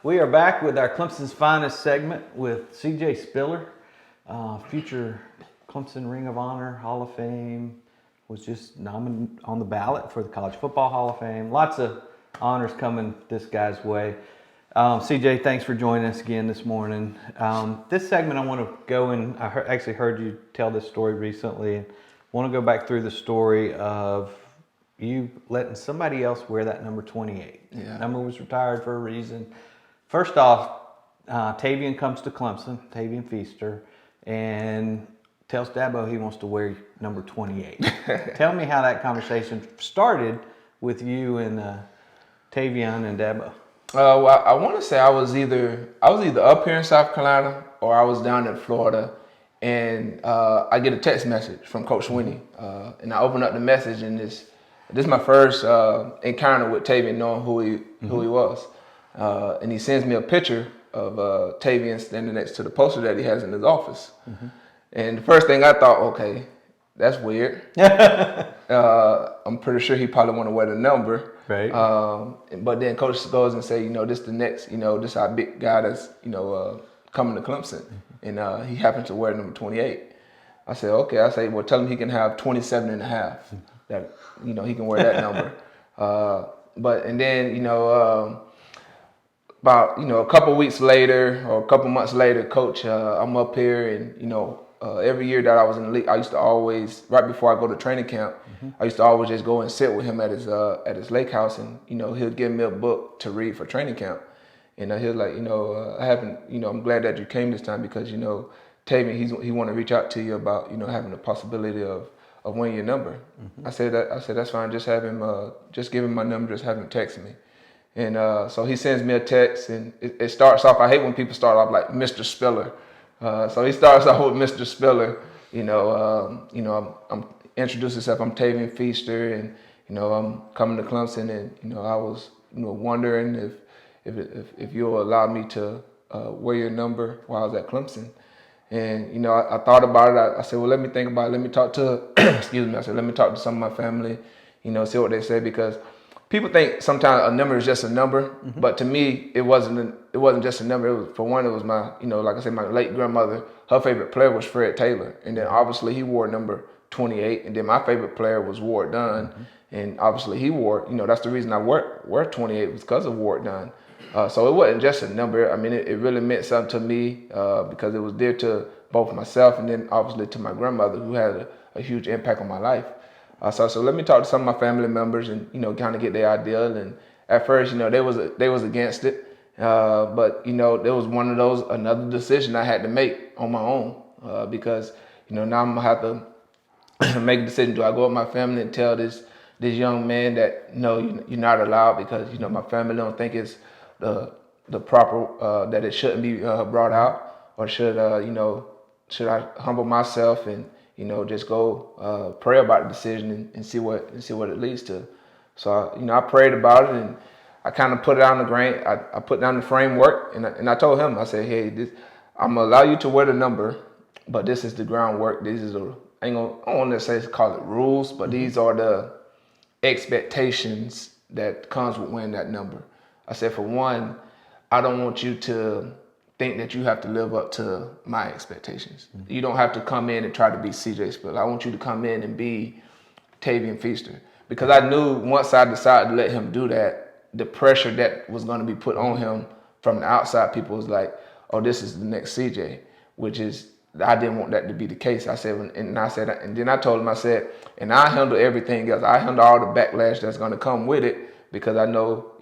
We are back with our Clemson's Finest segment with C.J. Spiller, future Clemson Ring of Honor, Hall of Fame, was just nominated on the ballot for the College Football Hall of Fame. Lots of honors coming this guy's way. CJ, thanks for joining us again this morning. This segment I want to go in, actually heard you tell this story recently, and want to go back through the story of you letting somebody else wear that number 28. Yeah. Number was retired for a reason. First off, Tavian comes to Clemson, Tavian Feaster, and tells Dabo he wants to wear number 28. Tell me how that conversation started with you and Tavian and Dabo. Well, I want to say I was either up here in South Carolina or I was down in Florida, and I get a text message from Coach Winnie, and I open up the message, and this is my first encounter with Tavian, knowing who he was, and he sends me a picture of Tavian standing next to the poster that he has in his office, and the first thing I thought, okay, that's weird. I'm pretty sure he probably want to wear the number. Right. But then Coach goes and say, this the next, this our big guy that's, coming to Clemson. And he happens to wear number 28. I said, okay. I say, well, tell him he can have 27 and a half. That, he can wear that number. And then, about, a couple weeks later or a couple months later, Coach, I'm up here and, every year that I was in the league, I used to always, right before I go to training camp, I used to always just go and sit with him at his lake house, and he'll give me a book to read for training camp, and he'll like, I'm glad that you came this time because Tavian, he want to reach out to you about having the possibility of winning your number. I said that's fine, just have him just give him my number, just have him text me, and so he sends me a text, and it starts off. I hate when people start off like Mr. Spiller. So he starts off with Mr. Spiller, I'm introduce himself. I'm Tavian Feaster, and I'm coming to Clemson, and I was wondering if you'll allow me to wear your number while I was at Clemson, and I thought about it. I said, well, let me think about it. Let me talk to excuse me. I said, let me talk to some of my family, see what they say, because people think sometimes a number is just a number, but to me, it wasn't just a number. It was, for one, it was my, like I said, my late grandmother. Her favorite player was Fred Taylor, and then obviously he wore number 28, and then my favorite player was Ward Dunn, and obviously he wore, that's the reason I wear 28 was because of Ward Dunn. So it wasn't just a number. I mean, it really meant something to me because it was dear to both myself and then obviously to my grandmother, who had a huge impact on my life. So let me talk to some of my family members and kind of get their idea. And at first, they was against it, but there was another decision I had to make on my own because now I'm gonna have to make a decision. Do I go with my family and tell this young man that no, you're not allowed because my family don't think it's the proper that it shouldn't be brought out, or should I humble myself and just go pray about the decision and see what it leads to. So I prayed about it, and I kind of put it on the grain. I put down the framework, and I told him, I said, hey, I'm gonna allow you to wear the number, but this is the groundwork. This is I don't want to say call it rules, but these are the expectations that comes with wearing that number. I said, for one, I don't want you to think that you have to live up to my expectations. You don't have to come in and try to be CJ Spiller. I want you to come in and be Tavian Feaster. Because I knew once I decided to let him do that, the pressure that was going to be put on him from the outside people was like, oh, this is the next CJ, which is, I didn't want that to be the case. I said, and then I told him, I said, and I handle everything else. I handle all the backlash that's going to come with it, because I know,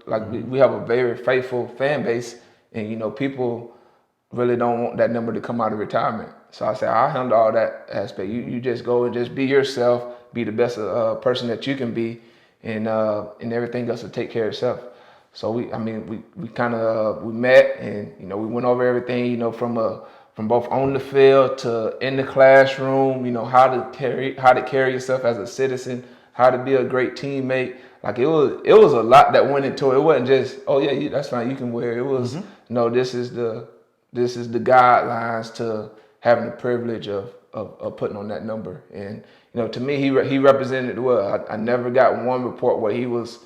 like we have a very faithful fan base, and people really don't want that number to come out of retirement. So I said, I'll handle all that aspect. You just go and just be yourself, be the best person that you can be, and everything else will take care of itself. So we met, and we went over everything, from both on the field to in the classroom, how to carry yourself as a citizen, how to be a great teammate. Like it was a lot that went into it. It wasn't just, oh yeah, that's fine, you can wear it. It was no, this is the guidelines to having the privilege of putting on that number. And to me, he represented well. I never got one report where he was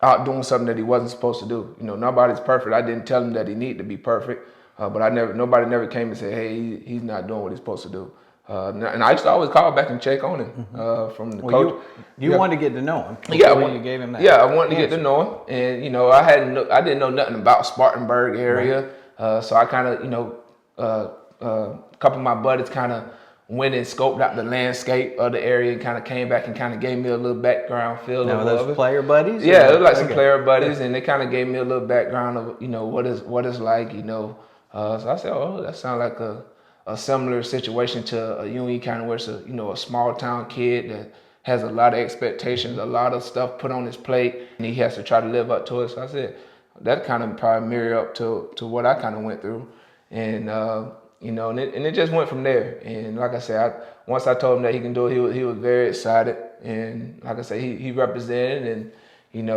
out doing something that he wasn't supposed to do. Nobody's perfect. I didn't tell him that he needed to be perfect, but nobody never came and said, hey, he's not doing what he's supposed to do. And I used to always call back and check on him from the coach. You wanted to get to know him. You gave him that. Yeah, I wanted to get to know him, and I didn't know nothing about Spartanburg area, so I kind of a couple of my buddies kind of went and scoped out the landscape of the area and kind of came back and kind of gave me a little background feel. Now, those player buddies? Yeah, it was like some player buddies, and they kind of gave me a little background of what it's like. So I said, oh, that sounds like a similar situation to a Union County, where it's a small town kid that has a lot of expectations, a lot of stuff put on his plate, and he has to try to live up to it. So I said that kind of probably mirror up to what I kind of went through, and and it just went from there. And like I said, once I told him that he can do it, he was very excited. And like I said, he represented, and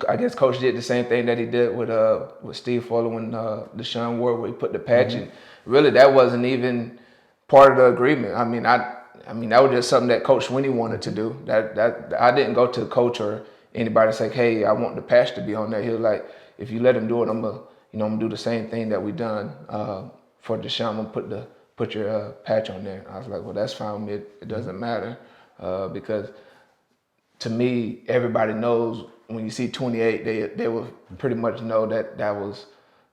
I guess Coach did the same thing that he did with Steve Fuller when Deshaun Ward, where he put the patch. And really, that wasn't even part of the agreement. I mean, that was just something that Coach Winnie wanted to do. That I didn't go to the coach or anybody and say, hey, I want the patch to be on there. He was like, if you let him do it, I'm gonna do the same thing that we done for Deshaun. I'm gonna put your patch on there. I was like, well, that's fine with me. It doesn't matter because to me, everybody knows when you see 28, they will pretty much know that was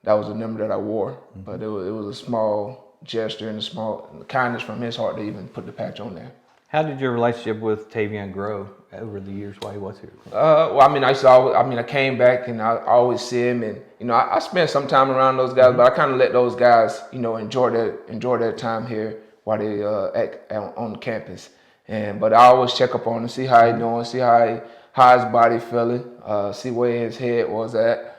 the number that I wore. But it was a small gesture and a small kindness from his heart to even put the patch on there. How did your relationship with Tavian grow over the years while he was here? Well, I came back and I always see him, and I spent some time around those guys, but I kind of let those guys, enjoy their time here while they on the campus. But I always check up on him, see how he doing, see how his body feeling, see where his head was at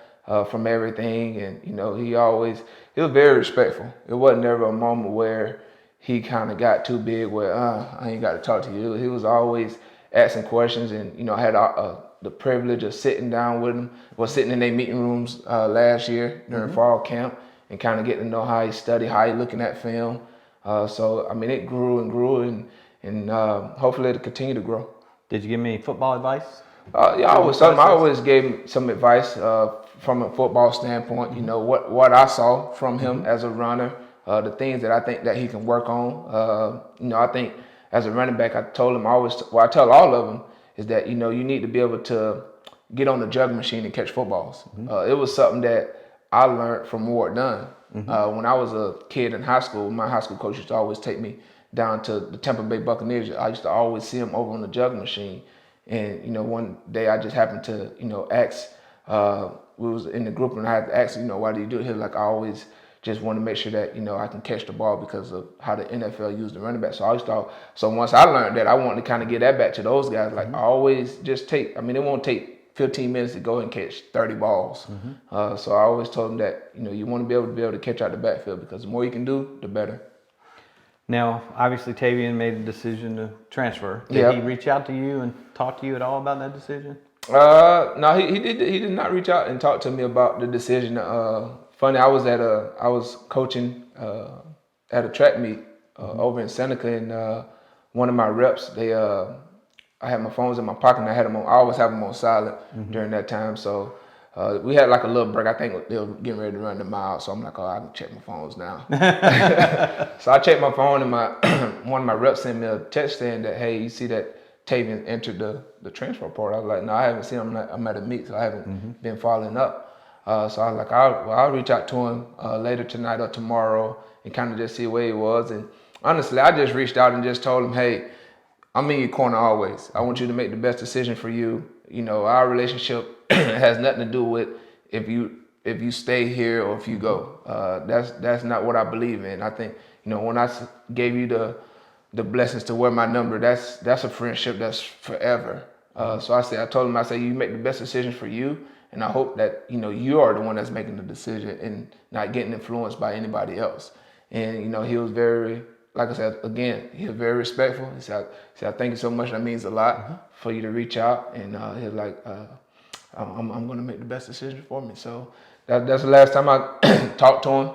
from everything, and he was very respectful. It wasn't ever a moment where he kind of got too big where I ain't got to talk to you. He was always asking questions, and I had the privilege of sitting down with him, sitting in their meeting rooms last year during fall camp, and kind of getting to know how he studied, how he looking at film. So it grew and grew, and hopefully it'll continue to grow. Did you give me football advice? I always gave him some advice from a football standpoint. What I saw from him as a runner. The things that I think that he can work on. I think as a running back, I told him I tell all of them is that, you need to be able to get on the jug machine and catch footballs. It was something that I learned from Ward Dunn. When I was a kid in high school, my high school coach used to always take me down to the Tampa Bay Buccaneers. I used to always see him over on the jug machine. And, one day I just happened to, ask, we was in the group and I had to ask, why do you do it? He was like, I always just want to make sure that, I can catch the ball because of how the NFL used the running back. So once I learned that, I wanted to kind of get that back to those guys. Like I always just it won't take 15 minutes to go and catch 30 balls. So I always told them that, you want to be able to catch out the backfield because the more you can do, the better. Now, obviously, Tavian made a decision to transfer. Did he reach out to you and talk to you at all about that decision? No, he did not reach out and talk to me about the decision. Funny, I was coaching at a track meet over in Seneca, and one of my reps, I had my phones in my pocket, and I always have them on silent during that time. So we had like a little break. I think they were getting ready to run the mile, so I'm like, I can check my phones now. So I checked my phone, and one of my reps sent me a text saying that, hey, you see that Tavian entered the transfer portal? I was like, no, I haven't seen him. I'm at a meet, so I haven't been following up. So I was like, I'll reach out to him later tonight or tomorrow and kind of just see where he was. And honestly, I just reached out and just told him, hey, I'm in your corner always. I want you to make the best decision for you. Our relationship has nothing to do with if you stay here or if you go. That's not what I believe in. I think, when I gave you the blessings to wear my number, that's a friendship that's forever. So I told him, you make the best decision for you. And I hope that, you are the one that's making the decision and not getting influenced by anybody else. And, he was very, like I said, again, he was very respectful. He said, thank you so much. That means a lot for you to reach out. And he was like, I'm going to make the best decision for me. So that's the last time I talked to him.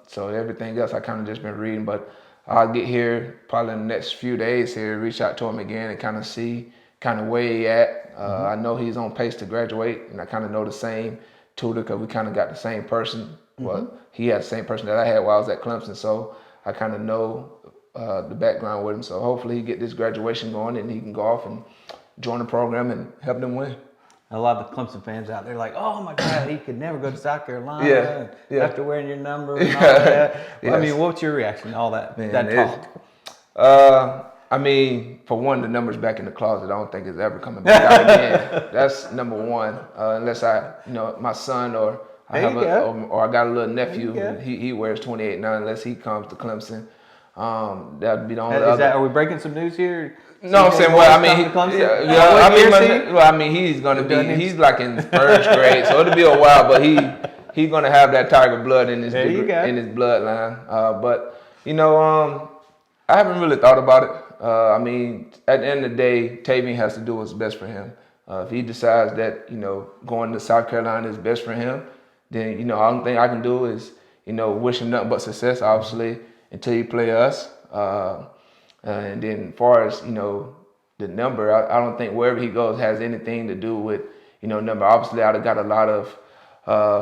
So everything else I kind of just been reading. But I'll get here probably in the next few days here, reach out to him again and kind of see, kind of where he at. I know he's on pace to graduate, and I kind of know the same tutor because we kind of got the same person. Well, he had the same person that I had while I was at Clemson, so I kind of know the background with him. So hopefully he get this graduation going and he can go off and join the program and help them win. A lot of the Clemson fans out there like, oh my God, he could never go to South Carolina after wearing your number and all that. Well, I mean, what's your reaction to all that, that talk? I mean, for one, the number's back in the closet. I don't think it's ever coming back out again. That's number one. Unless my son or I got a little nephew. He wears 28 now. Unless he comes to Clemson, that'd be the only. Are we breaking some news here? No, I'm saying, he's gonna be. He's like in first grade, so it'll be a while. But he's gonna have that Tiger blood in his bloodline. But I haven't really thought about it. I mean, at the end of the day, Tavian has to do what's best for him. If he decides that going to South Carolina is best for him, then the only thing I can do is wish him nothing but success. Obviously, until he play us. And then as far as, the number, I don't think wherever he goes has anything to do with, number. Obviously, I'd have got a lot of,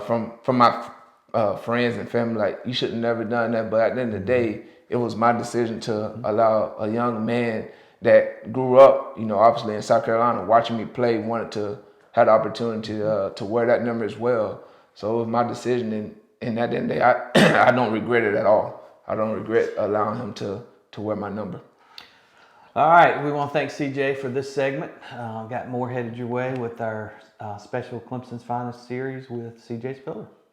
from my friends and family, like, you should have never done that. But at the end of the day, it was my decision to allow a young man that grew up, obviously in South Carolina, watching me play, wanted to have the opportunity to wear that number as well. So it was my decision. And at the end of the day, I don't regret it at all. I don't regret allowing him to wear my number. All right, we want to thank CJ for this segment. Got more headed your way with our special Clemson's Finest series with CJ Spiller.